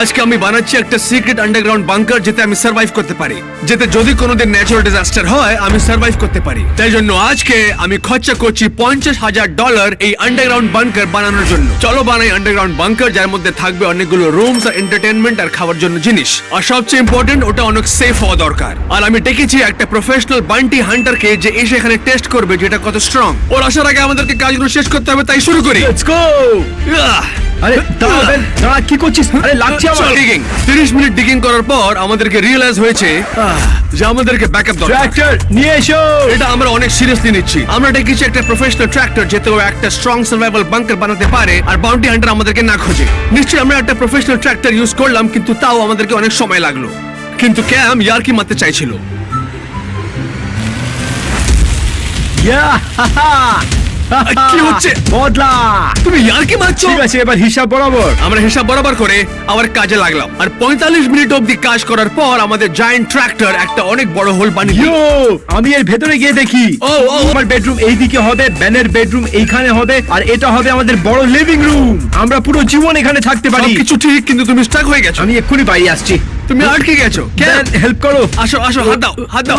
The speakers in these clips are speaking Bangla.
আজকে আমি বানাচ্ছি একটা সিক্রেট আন্ডারগ্রাউন্ড বাংকার যেতে আমি সার্ভাইভ করতে পারি, যেতে যদি কোনোদিন ন্যাচারাল ডিজাস্টার হয় আমি সার্ভাইভ করতে পারি। তাই জন্য আজকে আমি খরচা করছি $50,000 এই আন্ডারগ্রাউন্ড বাংকার বানানোর জন্য। চলো বানাই আন্ডারগ্রাউন্ড বাংকার, যার মধ্যে থাকবে অনেকগুলো রুমস আর এন্টারটেনমেন্ট আর খাওয়ার জন্য জিনিস, আর সবচেয়ে ইম্পর্টেন্ট ওটা অনেক সেফ হওয়া দরকার। আর আমি ডেকেছি একটা প্রফেশনাল বান্টি হান্টারকে যে এসে এখানে টেস্ট করবে যেটা কত স্ট্রং। ওর আসার আগে আমাদেরকে কাজগুলো শেষ করতে হবে, তাই শুরু করি। Let's go. আরে দাঁড়া, কি করছিস? আরে লাগছে আমার। 30 মিনিট ডিগিং করার পর আমাদেরকে রিয়েলাইজ হয়েছে যে আমাদেরকে ব্যাকআপ দরকার। ট্র্যাক্টর নিয়ে এসো। এটা আমরা অনেক সিরিয়াসলি নিচ্ছি। আমরা ডেকেছি একটা প্রফেশনাল ট্র্যাক্টর যেতে ও একটা স্ট্রং সার্ভাইভাল বাংকার বানাতে পারে আর বাউন্টি হান্টার আমাদেরকে না খোঁজে। নিশ্চয়ই আমরা একটা প্রফেশনাল ট্র্যাক্টর ইউজ করলাম, কিন্তু তাও আমাদেরকে অনেক সময় লাগলো। কিন্তু ক্যাম ইয়ার্কি মারতে চাইছিল। কি হচ্ছে? বদলা। তুমি ইয়ার্কি মারছো? ঠিক আছে, এবার হিসাব বরাবর। আমরা হিসাব বরাবর করে আবার কাজে লাগলাম, আর 45 মিনিট অবধি কাজ করার পর আমাদের জায়ান্ট ট্র্যাক্টর একটা অনেক বড় হোল বানিয়ে দিল। আমি এর ভেতরে গিয়ে দেখি। ও আমার বেডরুম এইদিকে হবে, বেনের বেডরুম এইখানে হবে, আর এটা হবে আমাদের বড় লিভিং রুম। আমরা পুরো জীবন এখানে থাকতে পারি। কিছু ঠিক, কিন্তু তুমি স্টাক হয়ে গেছো। আমি এক্ষুনি বাইরে আসছি। তুমি আটকে গেছো। হেল্প করো। আসো আসো, হাত দাও হাত দাও।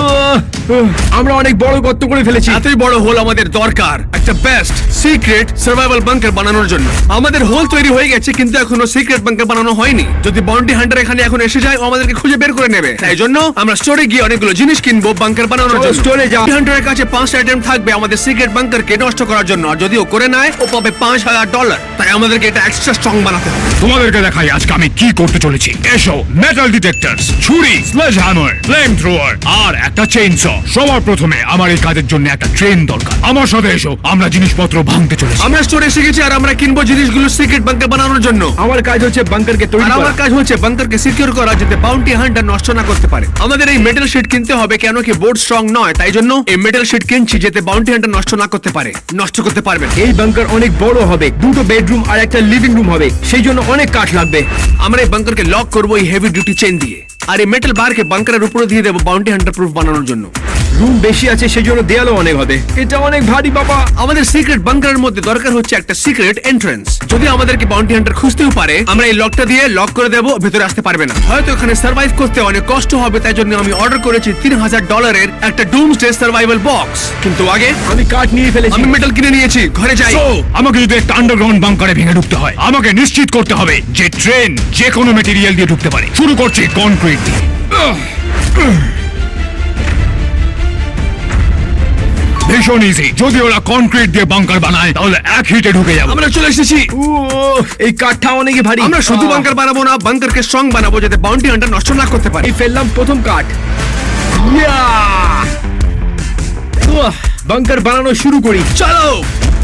আমরা অনেক বড় গর্ত করে ফেলেছি। এতই বড় হোল আমাদের দরকার একটা বেস্ট সিক্রেট সার্ভাইভাল বাংকার বানানোর জন্য। আমাদের হোল তৈরি হয়ে গেছে, কিন্তু এখনো সিক্রেট বাংকার বানানো হয়নি। যদি বাউন্টি হান্টার এখানে এখন এসে যায়, ও আমাদেরকে খুঁজে বের করে নেবে। তাই জন্য আমরা স্টোরে গিয়ে অনেকগুলো জিনিস কিনবো বাংকার বানানোর জন্য। স্টোরে যাও। হান্টারের কাছে 5টা আইটেম থাকবে আমাদের সিক্রেট বাংকারকে নষ্ট করার জন্য, আর যদি ও করে নেয় ও পাবে $5,000। তাই আমাদেরকে এটা এক্সট্রা স্ট্রং বানাতে হবে। তোমাদেরকে দেখাই আজকে আমি কি করতে চলেছি। এসো, মেটাল ডিটেক্টরস, ছুরি, স্লেজ হ্যামার, ফ্লেম থ্রোয়ার আর একটা চেইনস। সবার প্রথমে আমার এই কাজের জন্য একটা ট্রেন দরকার। আমার সাথে এসো, আমরা জিনিসপত্র ভাঙতে চলেছি। আমরা স্টোরে এসে গেছি আর আমরা কিনবো জিনিসগুলো সিক্রেট বাংকার বানানোর জন্য। আমার কাজ হচ্ছে বাংকারকে তৈরি আর করা। আমার কাজ হচ্ছে বাংকারকে সিকিউর করা যাতে বাউন্টি হান্টার নষ্ট না করতে পারে। আমাদের এই মেটাল শীট কিনতে হবে, কেন কি বোর্ড স্ট্রং নয়। তাই জন্য এই মেটাল শীট কিনছি যাতে বাউন্টি হান্টার নষ্ট না করতে পারে। নষ্ট করতে পারবে না। এই বাংকার অনেক বড় হবে, দুটো বেডরুম আর একটা লিভিং রুম হবে, সেই জন্য অনেক কাঠ লাগবে। আমরা এই বাংকারকে লক করবো এই হেভি ডিউটি চেইন দিয়ে, আর এই মেটাল বারকে বাংকারের উপরে দিয়ে দেবো বাউন্টি হান্টার প্রুফ বানানোর জন্য। রুম বেশি আছে, সেই জন্য দেয়ালও অনেক হবে। এটা অনেক ভারী বাবা। আমাদের সিক্রেট বাংকারের মধ্যে দরকার হচ্ছে একটা সিক্রেট এন্ট্রান্স। যদি আমাদেরকে বাউন্টি হান্টার খুঁজতেও পারে, আমরা এই লকটা দিয়ে লক করে দেবো, ভেতরে আসতে পারবে না। হয়তো এখানে সার্ভাইভ করতে অনেক কষ্ট হবে, তাই জন্য আমি অর্ডার করেছি $3,000 একটা ডুমসডে সার্ভাইভাল বক্স। কিন্তু আগে আমি কাঠ নিয়ে ফেলেছি। আমি মেটাল কিনে নিয়েছি, ঘরে যাই। So, আমাকে যদি একটা আন্ডারগ্রাউন্ড বাংকারে ভেঙে ঢুকতে হয়, আমাকে নিশ্চিত করতে হবে যে ট্রেন যে কোনো মেটেরিয়াল দিয়ে ঢুকতে পারে। শুরু করছি কনক্রিট দিয়ে। ভীষণ ইজি। যদি ওরা কনক্রিট দিয়ে বাংকার বানায়, তাহলে এক হিটে ঢুকে যাবে। আমরা চলে এসেছি। এই কাঠটা অনেক ভারী। আমরা শুধু বাংকার বানাবো না, বাংকারকে স্ট্রং বানাবো যাতে বাউন্টি হান্টার নষ্ট না করতে পারে। এই ফেললাম প্রথম কাঠ। বাংকার বানানো শুরু করি। চলো।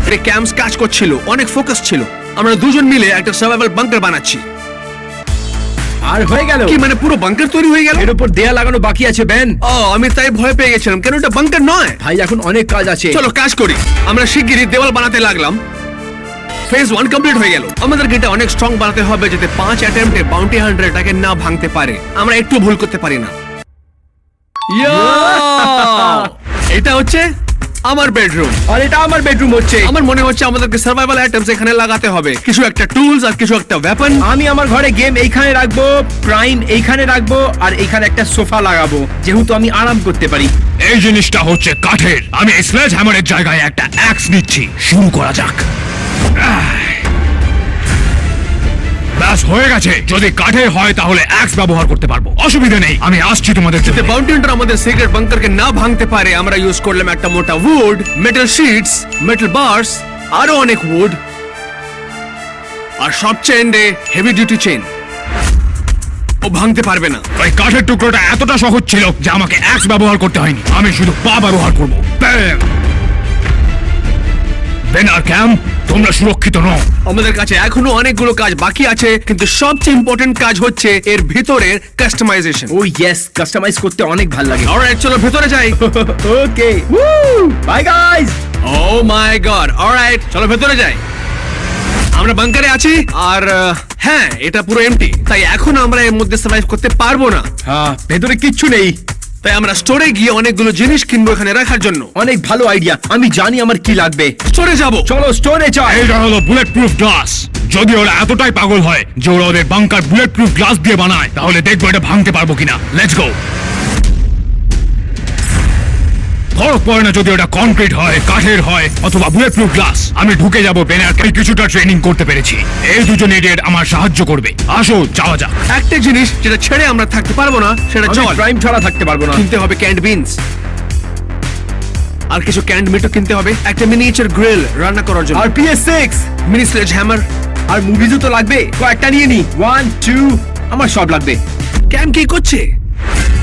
এটা ক্যাম্পস কাজ করছিল, অনেক ফোকাস ছিল। আমরা দুজন মিলে একটা সার্ভাইভাল বাংকার বানাচ্ছি। আর হয়ে গেল। কি মানে পুরো বাংকার তৈরি হয়ে গেল? এর উপর দেয়া লাগানো বাকি আছে বেন। আমি তাই ভয় পেয়ে গেছিলাম, কেন এটা বাংকার নয়। ভাই এখন অনেক কাজ আছে। চলো কাজ করি। আমরা শিগগিরই দেওয়াল বানাতে লাগলাম। ফেজ 1 কমপ্লিট হয়ে গেল। আমাদের এটা অনেক স্ট্রং বানাতে হবে যাতে 5 অ্যাটেম্পটে বাউন্টি হান্টার এটাকে না ভাঙতে পারে। আমরা একটু ভুল করতে পারি না। এটা হচ্ছে আমার বেডরুম, আর এটা আমার বেডরুম হচ্ছে। আমার মনে হচ্ছে আমাদেরকে সার্ভাইভাল আইটেমস এখানে লাগাতে হবে, কিছু একটা টুলস আর কিছু একটা ওয়েপন। আমি আমার ঘরে গেম এইখানে রাখবো, প্রাইম এইখানে রাখবো, আর এইখানে একটা সোফা লাগাবো, যেহেতু আমি আরাম করতে পারি। এই জিনিসটা হচ্ছে কাঠের। আমি স্লেজ হ্যামারের জায়গায় একটা অ্যাক্স নিচ্ছি। শুরু করা যাক। ব্যাস হয়ে গেছে। যদি কাঠের হয় তাহলে অ্যাক্স ব্যবহার করতে পারবো, অসুবিধা নেই। আমি আসছি তোমাদের যাতে সাথে। বাউন্টি হান্টার আমাদের সিক্রেট বাংকারকে না ভাঙতে পারে, আমরা ইউজ করলাম একটা মোটা wood, metal sheets, metal bars, আরো অনেক উড, আর সবচেয়ে এন্ডে হেভি ডিউটি চেইন। ও ভাঙতে পারবে না। ওই কাঠের টুকরোটা এতটা সহজ ছিল যে আমাকে অ্যাক্স ব্যবহার করতে হয়নি। আমি শুধু পা ব্যবহার করব। ব্যাম! বেন আর ক্যাম, তোমরা সুরক্ষিত নও। আমাদের কাছে এখনো অনেকগুলো কাজ বাকি আছে, কিন্তু সবচেয়ে ইম্পর্টেন্ট কাজ হচ্ছে এর ভিতরের কাস্টমাইজেশন। ও ইয়েস, কাস্টমাইজ করতে অনেক ভালো লাগে। অলরাইট, চলো ভেতরে যাই। ওকে, বাই গাইস। ও মাই গড, অলরাইট, চলো ভেতরে যাই। আমরা বাংকারে আছি, আর হ্যাঁ, এটা পুরো এমটি, তাই এখন আমরা এর মধ্যে সার্ভাইভ করতে পারবো না। হ্যাঁ, ভেতরে কিচ্ছু নেই। তাই আমরা স্টোরে গিয়ে অনেকগুলো জিনিস কিনবো এখানে রাখার জন্য। অনেক ভালো আইডিয়া। আমি জানি আমার কি লাগবে। স্টোরে যাব। চলো স্টোরে যাই। এটা হলো বুলেট প্রুফ গ্লাস। যদি ওরা এতটাই পাগল হয় যে ওরা ওদের বাংকার বুলেট প্রুফ গ্লাস দিয়ে বানায়, তাহলে দেখবো এটা ভাঙতে পারবো কিনা। Let's go. ফরক পড়ে না যদি ওটা কনক্রিট হয়, কাঠের হয় অথবা বুলেট প্রুফ গ্লাস। আমি ঢুকে যাবো বেনারকে কিছুটা ট্রেনিং করতে পেরেছি। এই দুজন ইডিয়েট আমার সাহায্য করবে। আসো যাওয়া যাক। একটা জিনিস যেটা ছেড়ে আমরা থাকতে পারবো না সেটা জল। প্রাইম ছাড়া থাকতে পারবো না। কিনতে হবে ক্যান্ড বিনস, আর কিছু ক্যান্ড মিটও কিনতে হবে, একটা মিনিয়েচার গ্রিল রান্না করার জন্য, আর PS6 মিনি স্লেজ হ্যামার। আর মুভিজও তো লাগবে, কয়েকটা নিয়ে নি। 1 2 আমার সব লাগবে। ক্যাম কি করছে?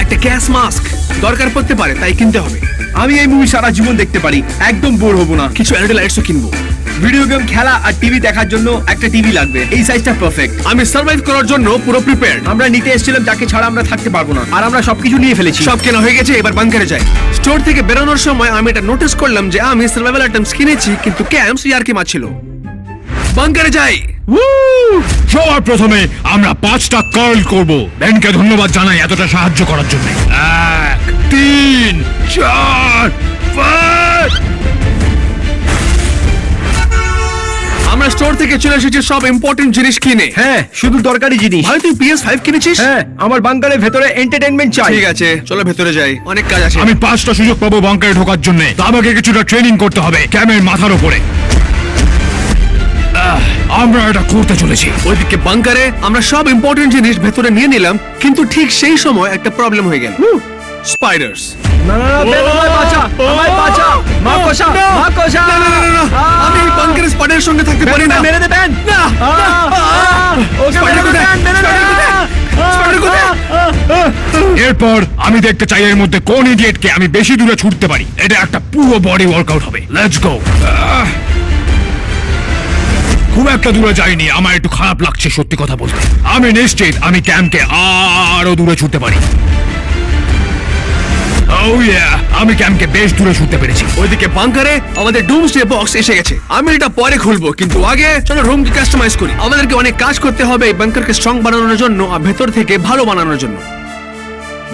একটা গ্যাস মাস্ক দরকার পড়তে পারে, তাই কিনতে হবে। আমি এই মুভি সারা জীবন দেখতে পারি, একদম বোর হব না। কিছু এলইডি লাইটসও কিনবো। ভিডিও গেম খেলা আর টিভি দেখার জন্য একটা টিভি লাগবে। এই সাইজটা পারফেক্ট। আমি সার্ভাইভ করার জন্য পুরো প্রিপেয়ার্ড। আমরা নিতে এসেছিলাম যাকে ছাড়া আমরা থাকতে পারবো না, আর আমরা সবকিছু নিয়ে ফেলেছি। সব কেনা হয়ে গেছে, এবার বাংকারে যাই। স্টোর থেকে বেরোনোর সময় আমি এটা নোটিস করলাম যে আমি সার্ভাইভাল আইটেমস কিনেছি, কিন্তু ক্যাম্পস ইয়ারকি মারছিল। বাংকারে যাই। সবার প্রথমে আমরা 5টা কার্ল করব। ব্যাংকে ধন্যবাদ জানাই এতটা সাহায্য করার জন্য। 1 3 4 5। আমরা স্টোর থেকে চলে এসেছি সব ইম্পর্টেন্ট জিনিস কিনে। হ্যাঁ, শুধু দরকারি জিনিস। ভাই তুই PS5 কিনেছিস? হ্যাঁ, আমার বাংকারের ভেতরে এন্টারটেইনমেন্ট চাই। ঠিক আছে, চলো ভেতরে যাই, অনেক কাজ আছে। আমি 5টা সুযোগ পাবো বাংকারে ঢোকার জন্য। তো আমাকে কিছুটা ট্রেনিং করতে হবে ক্যামের মাথার উপরে। আমরা এটা করতে চলেছি। ওইদিকে বাংকারে আমরা সব ইম্পর্টেন্ট জিনিস ভেতরে নিয়ে নিলাম, কিন্তু ঠিক সেই সময় একটা প্রবলেম হয়ে গেল। স্পাইডার্স। না না না, বের আমায় বাঁচা, আমায় বাঁচা। মা কোষা, মা কোষা। না না না না, না, আমি এই বাংকারের স্পাইডারের সঙ্গে থাকতে পারি না। মেরে দেবেন না, ওকে স্পাইডার কোথায়? স্পাইডার কোথায়? স্পাইডার কোথায়? এরপর আমি দেখতে চাই এর মধ্যে কোন ইডিয়েটকে আমি বেশি দূরে ছুটতে পারি। এটা একটা পুরো বডি ওয়ার্কআউট হবে। Let's go. খুব একটা দূরে যাইনি, আমার একটু খারাপ লাগছে সত্যি কথা বলতে। আমি নিশ্চিত আমি ক্যাম্পকে আরো দূরে ছুটতে পারি। Oh yeah, আমি ক্যাম্পকে বেশ দূরে ছুটতে পেরেছি। ওইদিকে বাংকারে আমাদের ডুমসডে বক্স এসে গেছে। আমি এটা পরে খুলবো, কিন্তু আগে চলো রুমকে কাস্টমাইজ করি। আমাদেরকে অনেক কাজ করতে হবে এই বাংকারকে স্ট্রং বানানোর জন্য আর ভেতর থেকে ভালো বানানোর জন্য।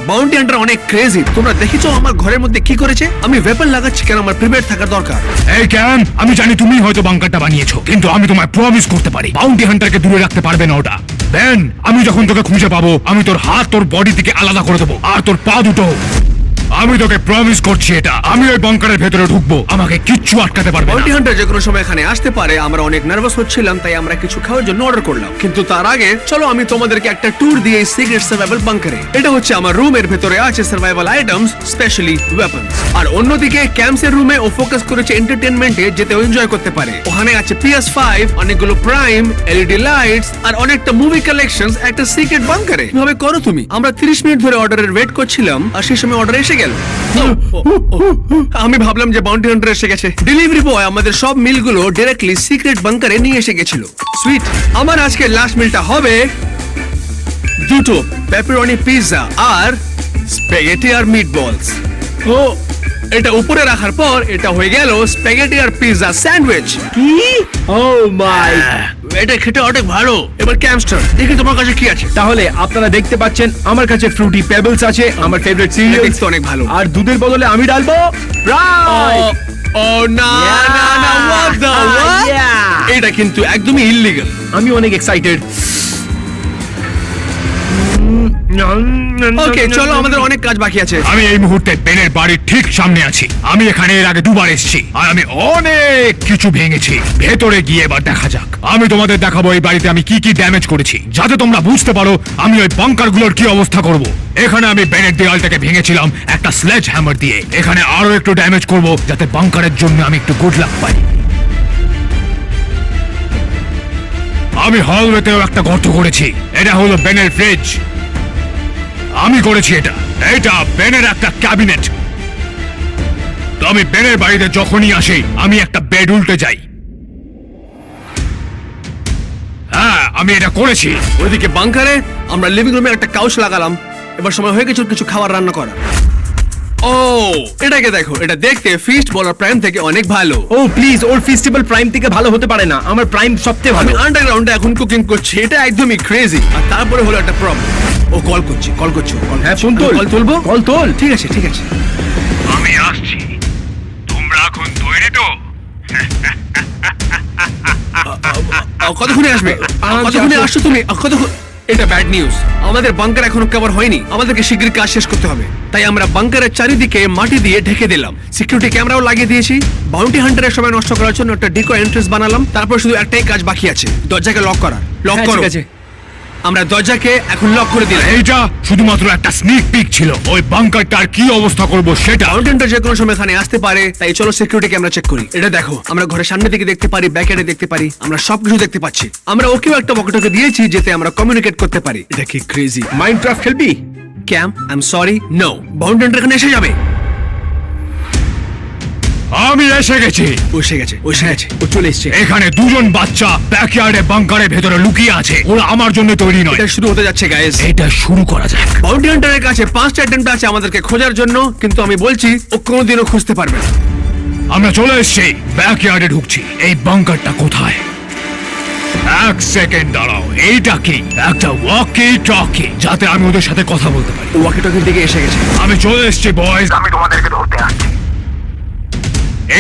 বাউন্টি হান্টার অনেক ক্রেজি। তোমরা দেখেছো আমার ঘরের মধ্যে কি করেছে? আমি ওয়েপন লাগাচ্ছি কেন, আমার প্রিপেয়ার থাকা দরকার। এই ক্যাম্প, আমি জানি তুমি হয়তো বাংকারটা বানিয়েছো, কিন্তু আমি তোমায় প্রমিস করতে পারি বাউন্টি হান্টারকে দূরে রাখতে পারবে না ওটা। বেন, আমি যখন তোকে খুঁজে পাবো আমি তোর হাত তোর বডি থেকে আলাদা করে দেবো, আর তোর পা দুটো। আমি তোকে প্রমিস করছি এটা। আমি ওই বাংকারের ভেতরে ঢুকবো, আমাকে কিচ্ছু আটকাতে পারবে না। বাউন্টি হান্টার যে কোনো সময় এখানে আসতে পারে। আমরা অনেক নার্ভাস হচ্ছিলাম, তাই আমরা কিছু খাওয়ার জন্য অর্ডার করলাম। কিন্তু তার আগে চলো আমি তোমাদেরকে একটা ট্যুর দিয়ে এই সিক্রেট সার্ভাইভাল বাংকারে। এটা হচ্ছে আমার রুমের ভেতরে আছে সার্ভাইভাল আইটেমস, স্পেশালি ওয়েপন্স। আর অন্যদিকে ক্যাম্পসের রুমে ও ফোকাস করেছে এন্টারটেইনমেন্টে, যেতে এনজয় করতে পারে। ওখানে আছে PS5, অনেকগুলো প্রাইম, এলইডি লাইটস আর অনেকটা মুভি কালেকশনস একটা সিক্রেট বাংকারে। কিভাবে করো তুমি? আমরা 30 মিনিট ধরে অর্ডারের ওয়েট করছিলাম, আর সেই সময় অর্ডার এসে গেল। আমি ভাবলাম যে বাউন্টি হান্টার এসে গেছে। ডেলিভারি বয় আমাদের সব মিলগুলো ডাইরেক্টলি সিক্রেট বাংকারে নিয়ে এসে গেছিল। সুইট। আমার আজকে লাস্ট মিলটা হবে দুটো পেপারনি পিৎজা আর স্প্যাগেটি আর মিটবলস। ও এটা উপরে রাখার পর এটা হয়ে গেল স্প্যাগেটি আর পিৎজা স্যান্ডউইচ। কি? ও মাই। এটা খেতে অনেক ভালো। এবার ক্যাম্পস্টার, দেখি তোমার কাছে কি আছে। তাহলে আপনারা দেখতে পাচ্ছেন আমার কাছে ফ্রুটি পেবলস আছে, আমার ফেভারিট সিরিয়াল। দেখতে অনেক ভালো। আর দুধের বদলে আমি ডালবো ফ্রাই। ও না না না, what the what? Yeah. এটা কিন্তু একদমই ইল্লিগাল। আমি অনেক এক্সাইটেড। ওকে চলো, আমাদের অনেক কাজ বাকি আছে। আমি এই মুহূর্তে বেনের বাড়ির ঠিক সামনে আছি। আমি এখানে এর আগে দুবার এসেছি, আর আমি অনেক কিছু ভেঙেছি। ভেতরে গিয়ে এবার দেখা যাক। আমি তোমাদের দেখাবো এই বাড়িতে আমি কি কি ড্যামেজ করেছি, যাতে তোমরা বুঝতে পারো আমি ওই বাংকারগুলোর কি অবস্থা করব। এখানে আমি বেনের দেয়ালটাকে ভেঙেছিলাম একটা স্লেজ হ্যামার দিয়ে। এখানে আরো একটু ড্যামেজ করব, যাতে বাংকারের জন্য আমি একটু গুড লাক পাই। আমি হলওয়েতেও একটা গর্ত করেছি। এটা হলো বেনের ফ্রিজ। আমি করেছি এটা। এটা বেনের একটা ক্যাবিনেট। তো আমি বেনের বাড়িতে যখনই আসি আমি একটা বেড উল্টে যাই। হ্যাঁ, আমি এটা করেছি। ওইদিকে বাংকারে আমরা লিভিং রুমে একটা কাউচ লাগালাম। এবার সময় হয়ে গেছে কিছু খাবার রান্না করা। ও এটাকে দেখো, এটা দেখতে ফিস্ট বলার প্রাইম থেকে অনেক ভালো। ও প্লিজ, ওর ফেস্টিভ্যাল প্রাইম থেকে ভালো হতে পারে না। আমার প্রাইম সবচেয়ে ভালো। আমি আন্ডারগ্রাউন্ডে এখন কুকিং করছি, এটা একদমই ক্রেজি। আর তারপরে হলো একটা প্রবলেম। ও কল করছে। হ্যাঁ, ফোন তোল। কল তুলবো? কল তোল। ঠিক আছে ঠিক আছে। আমি আসছি। তোমরা এখন তৈরি তো? কতক্ষণে আসবে? কতক্ষণে আসছো তুমি? কতক্ষণ? এটা ব্যাড নিউজ। আমাদের বাংকার এখনো কভার হয়নি, আমাদেরকে শীঘ্রই কাজ শেষ করতে হবে। তাই আমরা বাংকারের চারিদিকে মাটি দিয়ে ঢেকে দিলাম, সিকিউরিটি ক্যামেরাও লাগিয়ে দিয়েছি। বাউন্টি হান্টারের সময় নষ্ট করার জন্য একটা ডিকো এন্ট্রেন্স বানালাম। তারপর শুধু একটাই কাজ বাকি আছে, দরজাকে লক করা। লক হ্যাঁ, করো। ঠিক আছে। আমরা দরজাকে এখন লক করে দিলাম। এইটা শুধুমাত্র একটা স্নিক পিক ছিল, ওই বাংকারটার কি অবস্থা করব সেটা। বাউন্টি হান্টার যে কোনো সময় এখানে আসতে পারে, তাই চলো সিকিউরিটি ক্যামেরা চেক করি। এটা দেখো, আমরা ঘরের সামনে দিকে দেখতে পারি, ব্যাকয়ার্ডে দেখতে পারি, আমরা সবকিছু দেখতে পাচ্ছি। আমরা ওকেও একটা ওয়াকিটকি দিয়েছি যাতে আমরা কমিউনিকেট করতে পারি। এটা কি ক্রেজি? মাইনক্রাফট খেলবি? ক্যাম, I am sorry, no. Bounty hunter এখানে এসে যাবে। আমি এসে গেছি। ও এসে গেছে, ও এসে গেছে। ও চলে এসছে। এখানে দুজন বাচ্চা ব্যাকইয়ার্ডে বাংকারের ভেতরে লুকিয়ে আছে, ওরা আমার জন্য তৈরি নয়। এটা শুরু হতে যাচ্ছে গাইস। এটা শুরু করা যাক। বাউন্টি হান্টারের কাছে 5টা অ্যাটেম্প্ট আছে আমাদেরকে খোঁজার জন্য, কিন্তু আমি বলছি ও কোনোদিনও খুঁজতে পারবে না। আমরা চলে এসেছি, ব্যাকইয়ার্ডে ঢুকছি। এই বাংকারটা কোথায়? এক সেকেন্ড দাঁড়াও, এইটা কি? একটা ওয়াকি টকি, যাতে আমি ওদের সাথে কথা বলতে পারি। ও ওয়াকিটকির দিকে এসে গেছে। আমি চলে এসেছি বয়েজ, আমি তোমাদেরকে ধরতে আসছি।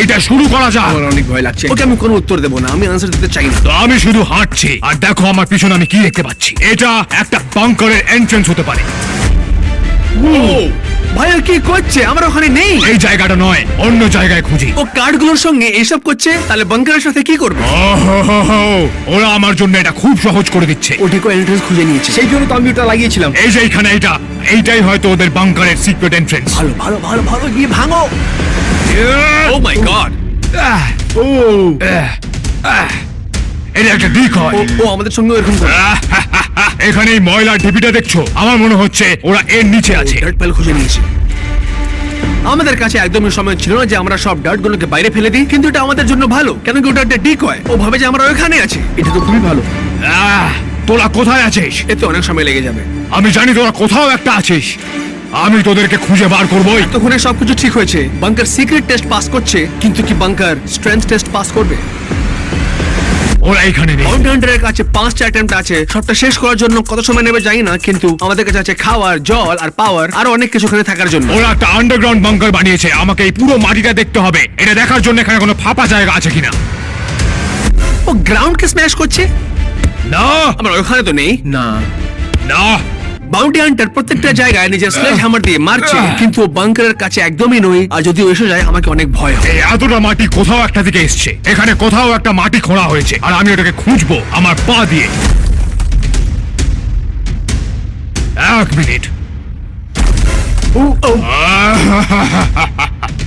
এইটা শুরু করা যাক। আমার অনেক ভয় লাগছে। ওকে আমি কোনো উত্তর দেবো না, আমি আনসার দিতে চাই না। তো আমি শুধু হাঁটছি, আর দেখো আমার পিছনে আমি কি দেখতে পাচ্ছি। এটা একটা বাংকারের এন্ট্রেন্স হতে পারে। ভাই ও কি করছে? আমরা ওখানে নেই। এই জায়গাটা নয়, অন্য জায়গায় খুঁজি। ও কার্ডগুলোর সঙ্গে এইসব করছে, তাহলে বাংকারের সাথে কি করবে? ওহোহোহো, ওরা আমার জন্য এটা খুব সহজ করে দিচ্ছে। ও ডিকো এন্ট্রেন্স খুঁজে নিয়েছে। সেই জন্য তো আমি ওটা লাগিয়েছিলাম। এই যে এখানে এইটাই হয়তো ওদের বাংকারের সিক্রেট এন্ট্রেন্স। ভালো ভালো ভালো ভালো, গিয়ে ভাঙো। ও মাই গড, ও এটা একটা দিক হয়। ও আমাদের সঙ্গে এরকম করে। এখানে এই ময়লার ঢিপিটা দেখছো? আমার মনে হচ্ছে ওরা এর নিচে আছে। ডার্ট পেল খুঁজে নিয়েছি। আমাদের কাছে একদমই সময় ছিল না যে আমরা সব ডার্ট গুলোকে বাইরে ফেলে দিই, কিন্তু এটা আমাদের জন্য ভালো, কেন কি ওটা একটা ডিকয়। ও ভাবে যে আমরা ওখানে আছি। এটা তো খুবই ভালো। তোরা কোথায় আছিস? এতে অনেক সময় লেগে যাবে। আমি জানি তোরা কোথাও একটা আছিস, আমি তোদেরকে খুঁজে বার করবোই। তখন সবকিছু ঠিক হয়েছে, বাংকার সিক্রেট টেস্ট পাস করছে, কিন্তু কি বাংকার স্ট্রেংথ টেস্ট পাস করবে? ওরা এখানে নেই। বাউন্টি হান্টারের কাছে 5টা অ্যাটেম্প্ট আছে, সবটা শেষ করার জন্য কত সময় নেবে জানি না, কিন্তু আমাদের কাছে আছে খাওয়ার, জল আর পাওয়ার, আর অনেক কিছু এখানে থাকার জন্য। ওরা একটা আন্ডারগ্রাউন্ড বাংকার বানিয়েছে, আমাকে এই পুরো মাটিটা দেখতে হবে, এটা দেখার জন্য এখানে কোনো ফাঁপা জায়গা আছে কিনা। ও গ্রাউন্ডকে স্ম্যাশ করছে। না আমরা ওখানে তো নেই। না, না, বাউন্টি হান্টার প্রত্যেকটা জায়গায় নিজের স্লেজ হ্যামার দিয়ে মারছে, কিন্তু ও বাংকারের কাছে একদমই নই, আর যদি ও এসে যায় আমাকে অনেক ভয় হয়। এই এতটা মাটি কোথাও একটা দিকে এসছে, এখানে কোথাও একটা মাটি খোঁড়া হয়েছে, আর আমি ওটাকে খুঁজবো আমার পা দিয়ে। এক মিনিট। ও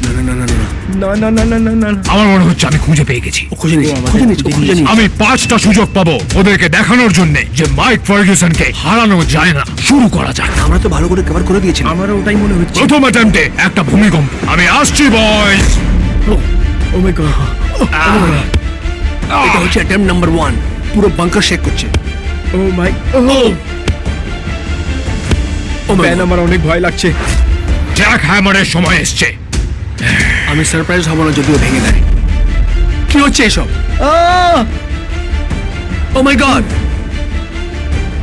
না না না না না, না না না না না না না। আমার মনে হচ্ছে আমি খুঁজে পেয়ে গেছি। ও খুঁজে নিয়েছি, ও আমাদের খুঁজে নিয়েছি, ও খুঁজে খুঁজে নিয়েছি। আমি 5টা সুযোগ পাবো ওদেরকে দেখানোর জন্য যে মাইক ফার্গুসনকে হারানো যায় না। শুরু করা যাক। আমরা তো ভালো করে কভার করে দিয়েছি। আমারও ওটাই মনে হচ্ছে। প্রথম অ্যাটেম্পটে একটা ভূমিকম্প। আমি আসছি বয়স। ও মাই গড। এটা হচ্ছে অ্যাটেম্পট নাম্বার 1, পুরো বাংকার শেক করছে। ও মাই ও ব্যান, আমার অনেক ভয় লাগছে। জ্যাক হ্যামারের সময় এসছে। আমি সারপ্রাইজ হব না যদিও ভেঙে দেয়। কি হচ্ছে এসব? ও মাই গড,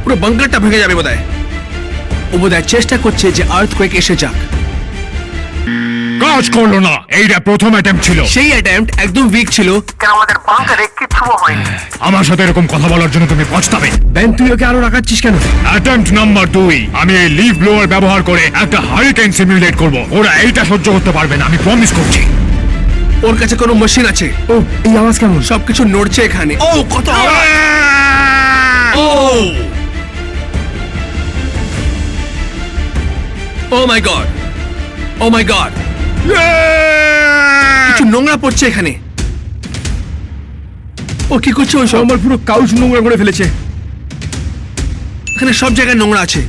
পুরো বাংকারটা ভেঙে যাবে বোধহয়। ও বোধহয় চেষ্টা করছে যে আর্থকোয়েক এসে যাক। কাজ করলো না। এইটা প্রথম অ্যাটেম্পট ছিল। সেই অ্যাটেম্পট একদম উইক ছিল। কেন আমাদের বাংকারে কিচ্ছুও হয়নি। আমার সাথে এরকম কথা বলার জন্য তুমি পছতাবে। ব্যান, তুই ওকে আরো রাখাচ্ছিস কেন? অ্যাটেম্পট নাম্বার 2, আমি এই লিফ ব্লোয়ার ব্যবহার করে একটা হারিকেন সিমুলেট করব। ওরা এইটা সহ্য করতে পারবে না, আমি প্রমিস করছি। ওর কাছে কোনো মেশিন আছে। ও, এই আওয়াজ কেমন? সবকিছু নড়ছে এখানে। ও কত আওয়াজ! ও ও মাই গড, ও মাই গড, কিছু নোংরা পড়ছে এখানে। ও কি করছে ওই সব? আমার পুরো কাউচ নোংরা করে ফেলেছে। এখানে সব জায়গায় নোংরা আছে।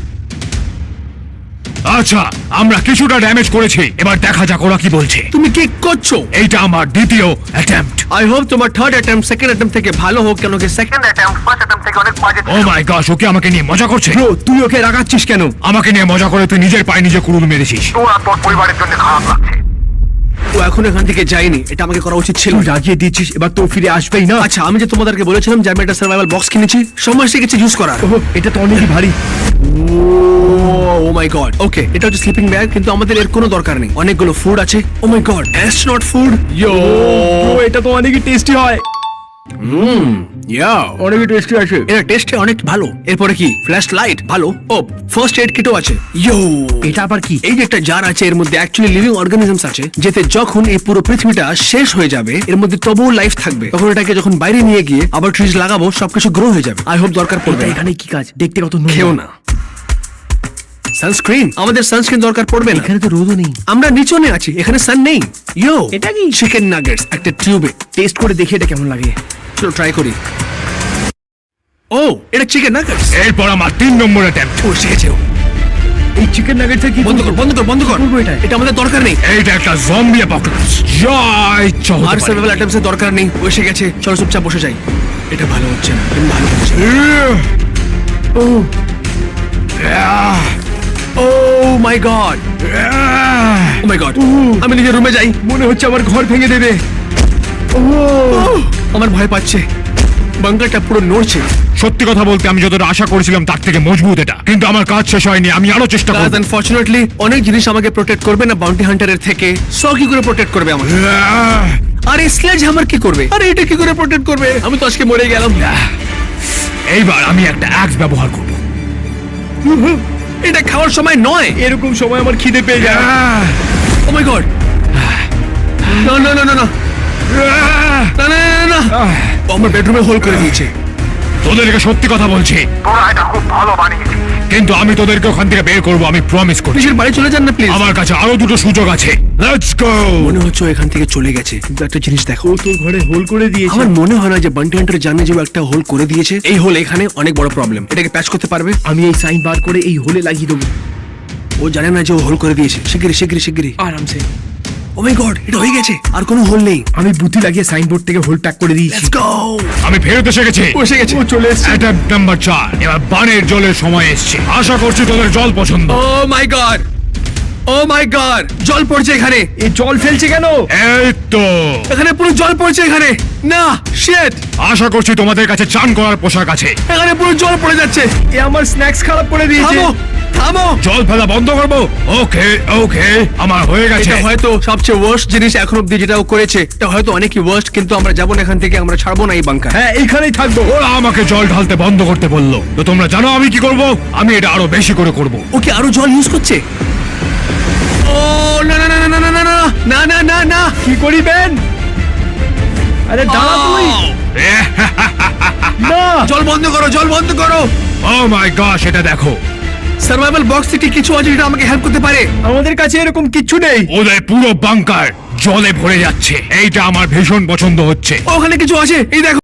আচ্ছা, আমরা কিছুটা ড্যামেজ করেছি, এবার দেখা যাক ওরা কি বলছে। তুমি কি করছো? এইটা আমার দ্বিতীয় অ্যাটেম্পট। আই হোপ তোমার থার্ড অ্যাটেম্পট সেকেন্ড অ্যাটেম্পট থেকে ভালো হোক, কেন কি second second attempt first attempt থেকে অনেক বাজে ও মাই গশ, ওকে আমাকে নিয়ে মজা করছে। ব্রো, তুই ওকে রাগাচ্ছিস কেন? আমাকে নিয়ে মজা করে তুই নিজের পায়ে নিজে কুড়ুল মেরেছিস। তোর আর তোর পরিবারের জন্য খারাপ লাগছে। ও এখন এখান থেকে যায়নি, এটা আমাকে করা উচিত ছিল। তুই রাগিয়ে দিচ্ছিস, এবার তো ও ফিরে আসবেই না। আচ্ছা, আমি যে তোমাদেরকে বলেছিলাম যে আমি একটা সার্ভাইভাল বক্স কিনেছি, সময় এসে গেছে ইউজ করার। ওহ, এটা তো অনেকই ভারী। ও মাই গড, ওকে, এটা হচ্ছে স্লিপিং ব্যাগ, কিন্তু আমাদের এর কোনো দরকার নেই। অনেকগুলো ফুড আছে। ও মাই গড, অ্যাস্ট্রোনট ফুড। ব্রো, এটা তো অনেকই টেস্টি হয়। অনেক টেস্টি আছে। এটা টেস্টে অনেক ভালো। এরপরে কি ফ্ল্যাশ লাইট ভালো। ও ফার্স্ট এড কিটও আছে। ইয়ো, এটা আবার কি? এই যে একটা জার আছে, এর মধ্যে অ্যাকচুয়ালি লিভিং অর্গানিজমস আছে, যেতে যখন এই পুরো পৃথিবীটা শেষ হয়ে যাবে এর মধ্যে তবুও লাইফ থাকবে। তখন এটাকে যখন বাইরে নিয়ে গিয়ে আবার ট্রিজ লাগাবো, সবকিছু গ্রো হয়ে যাবে। আই হোপ দরকার পড়বে এটা না। এখানে কি কাজ? দেখতে কত নোংরা। খেও না। সানস্ক্রিন, আমাদের সানস্ক্রিন দরকার পড়বে না। এখানে তো রোদও নেই। আমরা নিচনে আছি, এখানে সান নেই। ইয়ো, এটা কি? চিকেন নাগেটস একটা টিউবে। টেস্ট করে দেখি এটা কেমন লাগে। চলো ট্রাই করি। ও, এটা চিকেন নাগেটস। এরপর আমার 3 নম্বর অ্যাটেম্পট। ও শিখেছে ও। এই চিকেন নাগেটস কি বন্ধ কর, বন্ধ কর, বন্ধ কর। করবো এটা? এটা আমাদের দরকার নেই। এইটা একটা জম্বি অ্যাপোক্যালিপস। জয় চল। আর সার্ভাইভাল আইটেমসের দরকার নেই, ও এসে গেছে। চলো চুপচাপ বসে যাই। এটা ভালো হচ্ছে না, তুমি ভালো হচ্ছে। ও ও মাই গড, ও মাই গড। আমি নিজের রুমে যাই। মনে হচ্ছে আমার ঘর ভেঙে দেবে। আমার ভয় পাচ্ছে, বাঙ্কারটা পুরো নড়ছে। সত্যি কথা বলতে আমি যতটা আশা করেছিলাম তার থেকে মজবুত এটা, কিন্তু আমার কাজ শেষ হয়নি, আমি আরো চেষ্টা করব। আনফরচুনেটলি অনেক জিনিস আমাকে প্রোটেক্ট করবে না বাউন্টি হান্টারের থেকে। সো কি করে প্রোটেক্ট করবে আমাকে? আর এই স্লেজ হ্যামার কি করবে? আরে এটা কি করে প্রোটেক্ট করবে? আমি তো আজকে মরে গেলাম। এইবার আমি একটা অ্যাক্স ব্যবহার করব। এটা খাওয়ার সময় নয়। এরকম সময় আমার খিদে পেয়ে যায়। ও মাই গড, না না না না না না না না, ও আমার বেডরুমে হোল করে দিয়েছে। তোদেরকে সত্যি কথা বলছি, তোরা এটা খুব ভালো বানিয়েছিস। কিন্তু আমি তোদেরকে ওখান থেকে বের করব, আমি প্রমিস করছি। নিজের বাড়ি চলে যান না প্লিজ। আমার কাছে আরো 2টো সুযোগ আছে। Let's go. মনে হচ্ছে ও এখান থেকে চলে গেছে, কিন্তু একটা জিনিস দেখো, ও তোর ঘরে হোল করে দিয়েছে। আমার মনে হয় না যে বান্টি হান্টার জানে যে ও একটা হোল করে দিয়েছে। এই হোল এখানে অনেক বড় প্রবলেম। এটাকে প্যাচ করতে পারবে? আমি এই সাইন বার করে এই হোলে লাগিয়ে দেবো ও জানে না যে ও হোল করে দিয়েছে। শিগগিরই শিগগিরই শিগগিরই। আরামসে। ও মাই গড, এটা হয়ে গেছে, আর কোনো হোল নেই। আমি বুদ্ধি লাগিয়ে সাইনবোর্ড থেকে হোল প্যাক করে দিয়েছি। Let's go. আমি ফেরত এসে গেছি। ও এসে গেছে। ও চলে এসেছে। Attempt number 4। এবার বানের জলের সময় এসেছে। আশা করছি তোদের জল পছন্দ। ও মাই গড, ও মাই গড, জল পড়ছে এখানে। এই জল ফেলছে কেন? এই তো এখানে পুরো জল পড়ছে এখানে। না, শিট, আশা করছি তোমাদের কাছে চান করার পোশাক আছে। এখানে পুরো জল পড়ে যাচ্ছে। এ আমার স্ন্যাক্স খারাপ করে দিয়েছে। থামো, থামো। জল ফেলা বন্ধ করবো। ওকে ওকে, আমার হয়ে গেছে। এটা হয়তো সবচেয়ে ওয়ার্স্ট জিনিস এখন অব্দি যেটা ও করেছে। এটা হয়তো অনেকই ওয়ার্স্ট, কিন্তু আমরা যাবো না এখান থেকে, আমরা ছাড়বো না এই বাঙ্কার। হ্যাঁ, এইখানেই থাকবো। ওরা আমাকে জল ঢালতে বন্ধ করতে বললো, তো তোমরা জানো আমি কি করব? আমি এটা আরো বেশি করে করব। ও কি আরো জল ইউজ করছে? ও না না না না না না না না না না না। কি করিবেন? আরে দাঁড়া তুই। না, জল বন্ধ করো, জল বন্ধ করো। ও মাই গড, এটা দেখো। সার্ভাইভাল বক্স থেকে কিছু আছে যেটা আমাকে হেল্প করতে পারে। আমাদের কাছে এরকম কিচ্ছু নেই। ওদের পুরো বাংকার জলে ভরে যাচ্ছে। এইটা আমার ভীষণ পছন্দ হচ্ছে। ওখানে কিছু আছে, এই দেখো।